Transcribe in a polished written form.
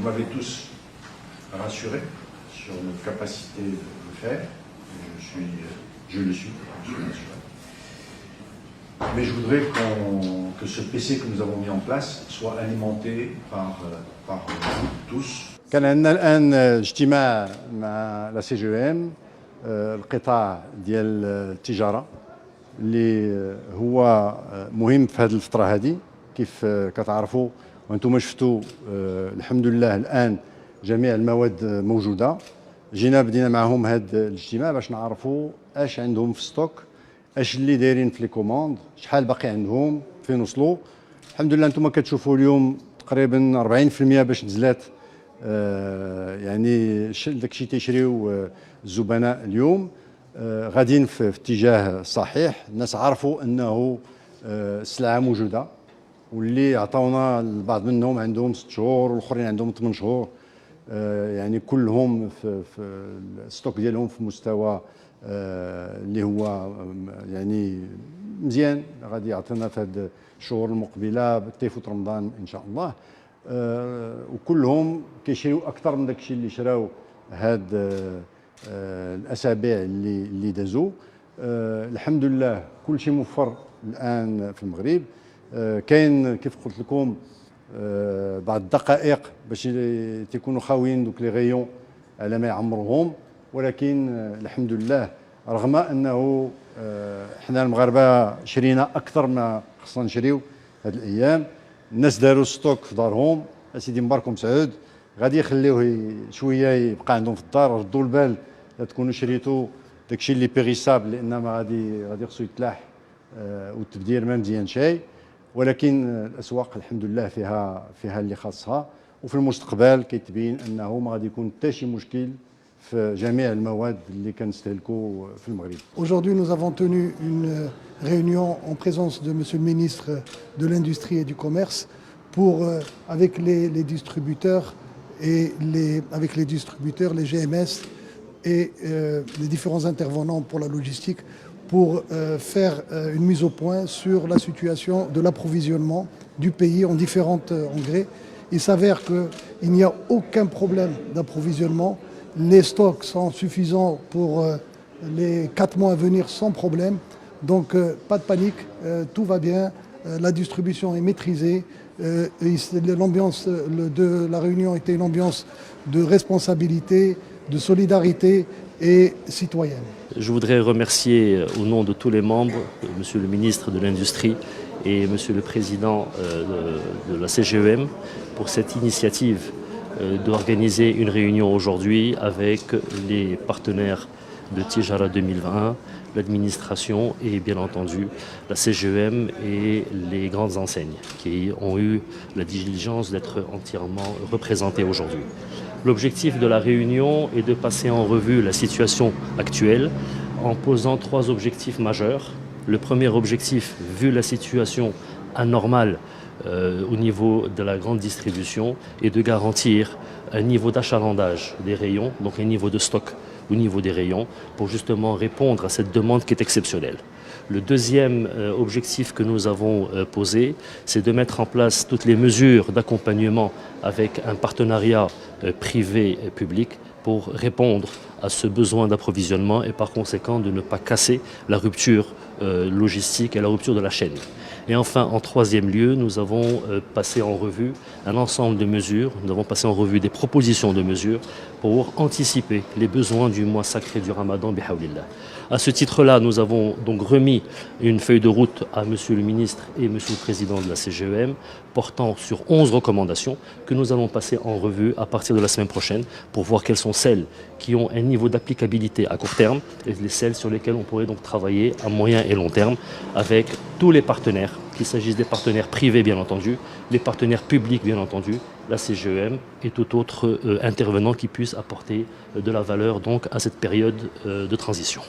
m'avez tous rassuré sur notre capacité de le faire. Je le suis rassuré. Mais je voudrais que ce PC que nous avons mis en place soit alimenté par vous tous. كان عندنا الآن اجتماع مع لا سي جي ام القطاع ديال التجارة اللي هو مهم في هذه الفترة هذه كيف كتعرفوا وانتم شفتوا الحمد لله الآن جميع المواد موجودة. جينا بدينا معهم هذا الاجتماع باش نعرفوا اش عندهم في ستوك، اش اللي دايرين في لي كوموند، شحال باقي عندهم، فين وصلوا. الحمد لله انتم كتشوفوا اليوم تقريبا 40% باش نزلات، يعني داكشي تيشريو الزبناء اليوم غاديين في اتجاه صحيح. الناس عرفوا انه السلعه موجوده، واللي عطاونا البعض منهم عندهم 6 شهور والاخرين عندهم 8 شهور، يعني كلهم في الستوك ديالهم في مستوى اللي هو يعني مزيان، غادي يعطينا في هذه الشهور المقبله تيفوت رمضان ان شاء الله. وكلهم كيشريو اكثر من داكشي اللي شراو هاد الاسابيع اللي دازوا. الحمد لله كلشي موفر الان في المغرب. كاين كيف قلت لكم بعض الدقائق باش تيكونوا خاويين دوك لي غيون على ما يعمروهم، ولكن الحمد لله رغم انه حنا المغاربه شرينا اكثر ما خصنا نشريو هاد الايام. الناس داروا ستوك في دارهم، اسيدي مبارك ومسعود غادي يخليوه شويه يبقى عندهم في الدار. ردوا البال لا تكونوا شريتوا داكشي اللي بيغيسابل، لان ما غادي خصو يتلاح والتبدير ما مزيان شيء. ولكن الاسواق الحمد لله فيها اللي خاصها، وفي المستقبل كيتبين انه ما غادي يكون حتى شي مشكل في جميع المواد اللي كنستهلكوا في المغرب. Aujourd'hui, nous avons tenu une réunion en présence de Monsieur le ministre de l'Industrie et du Commerce pour, avec les distributeurs les GMS et les différents intervenants pour la logistique, pour faire une mise au point sur la situation de l'approvisionnement du pays en différentes engrais. Il s'avère qu'il n'y a aucun problème d'approvisionnement. Les stocks sont suffisants pour les 4 mois à venir sans problème. Donc pas de panique, tout va bien, la distribution est maîtrisée. L'ambiance de la réunion était une ambiance de responsabilité, de solidarité et citoyenne. Je voudrais remercier au nom de tous les membres, Monsieur le ministre de l'Industrie et Monsieur le Président de la CGEM pour cette initiative d'organiser une réunion aujourd'hui avec les partenaires de Tijara 2021, l'administration et bien entendu la CGEM et les grandes enseignes qui ont eu la diligence d'être entièrement représentées aujourd'hui. L'objectif de la réunion est de passer en revue la situation actuelle en posant 3 objectifs majeurs. Le premier objectif, vu la situation anormale au niveau de la grande distribution, est de garantir un niveau d'achalandage des rayons, donc un niveau de stock au niveau des rayons, pour justement répondre à cette demande qui est exceptionnelle. Le deuxième objectif que nous avons posé, c'est de mettre en place toutes les mesures d'accompagnement avec un partenariat privé-public pour répondre à ce besoin d'approvisionnement et par conséquent de ne pas casser la rupture logistique et la rupture de la chaîne. Et enfin, en troisième lieu, nous avons passé en revue un ensemble de mesures, nous avons passé en revue des propositions de mesures pour anticiper les besoins du mois sacré du Ramadan bihawlillah. À ce titre-là, nous avons donc remis une feuille de route à Monsieur le ministre et Monsieur le Président de la CGEM portant sur 11 recommandations que nous allons passer en revue à partir de la semaine prochaine pour voir quelles sont celles qui ont un niveau d'applicabilité à court terme et celles sur lesquelles on pourrait donc travailler à moyen et long terme avec tous les partenaires, qu'il s'agisse des partenaires privés bien entendu, les partenaires publics bien entendu, la CGEM et tout autre intervenant qui puisse apporter de la valeur donc à cette période de transition.